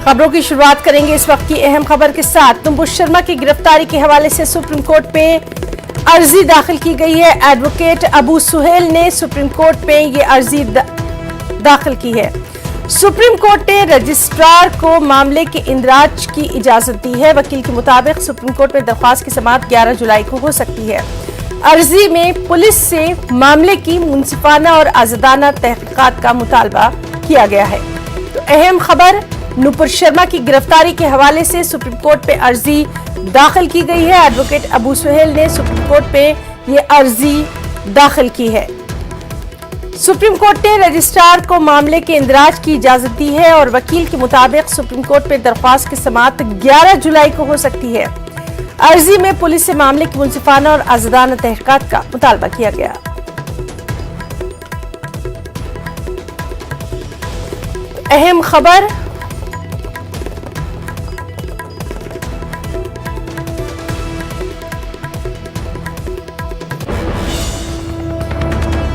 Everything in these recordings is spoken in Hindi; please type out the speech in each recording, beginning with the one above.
खबरों की शुरुआत करेंगे इस वक्त की अहम खबर के साथ। नुपुर शर्मा की गिरफ्तारी के हवाले से सुप्रीम कोर्ट में अर्जी दाखिल की गई है। एडवोकेट अबू सुहेल ने सुप्रीम कोर्ट में ये अर्जी दाखिल की है। सुप्रीम कोर्ट ने रजिस्ट्रार को मामले के इंदराज की इजाजत दी है। वकील के मुताबिक सुप्रीम कोर्ट में दरख्वास्त की समाअत 11 जुलाई को हो सकती है। अर्जी में पुलिस से मामले की मुंसिफाना और आजादाना तहकीकात का मुतालबा किया गया है। तो अहम खबर, नुपुर शर्मा की गिरफ्तारी के हवाले से सुप्रीम कोर्ट में अर्जी दाखिल की गई है। एडवोकेट अबू सुहेल ने सुप्रीम कोर्ट में ये अर्जी दाखिल की है। सुप्रीम कोर्ट ने रजिस्ट्रार को मामले के इंदराज की इजाजत दी है और वकील के मुताबिक सुप्रीम कोर्ट में दरख्वास्त की समाअत 11 जुलाई को हो सकती है। अर्जी में पुलिस से मामले की मुंसिफाना और आजादाना तहकीकात का मुतालबा किया गया। अहम खबर,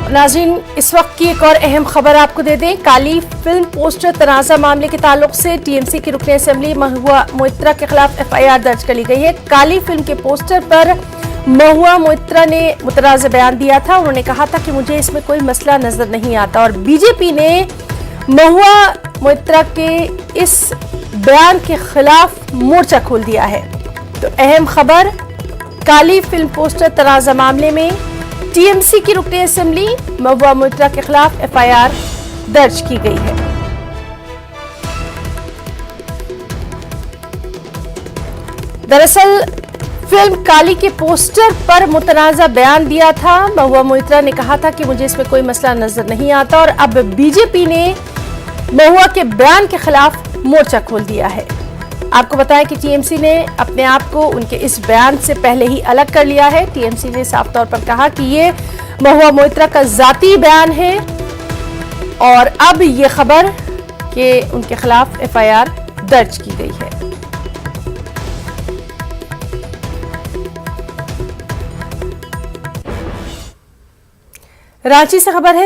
नाज़रीन इस वक्त की एक और अहम खबर आपको दे दें। काली फिल्म पोस्टर तनाज़ा मामले के ताल्लुक से टीएमसी की रुकन असेंबली महुआ मोइत्रा के खिलाफ एफआईआर दर्ज कर ली गई है। काली फिल्म के पोस्टर पर महुआ मोइत्रा ने मुतनाज़ा बयान दिया था। उन्होंने कहा था कि मुझे इसमें कोई मसला नजर नहीं आता और बीजेपी ने महुआ मोइत्रा के इस बयान के खिलाफ मोर्चा खोल दिया है। तो अहम खबर, काली फिल्म पोस्टर तनाज़ा मामले में टीएमसी की रुकन असेंबली महुआ मोइत्रा के खिलाफ एफआईआर दर्ज की गई है। दरअसल फिल्म काली के पोस्टर पर मुतनाज़ा बयान दिया था। महुआ मोइत्रा ने कहा था कि मुझे इसमें कोई मसला नजर नहीं आता और अब बीजेपी ने महुआ के बयान के खिलाफ मोर्चा खोल दिया है। आपको बताएं कि टीएमसी ने अपने आप को उनके इस बयान से पहले ही अलग कर लिया है। टीएमसी ने साफ तौर पर कहा कि ये महुआ मोइत्रा का जाती बयान है और अब ये खबर कि उनके खिलाफ एफआईआर दर्ज की गई है। रांची से खबर है।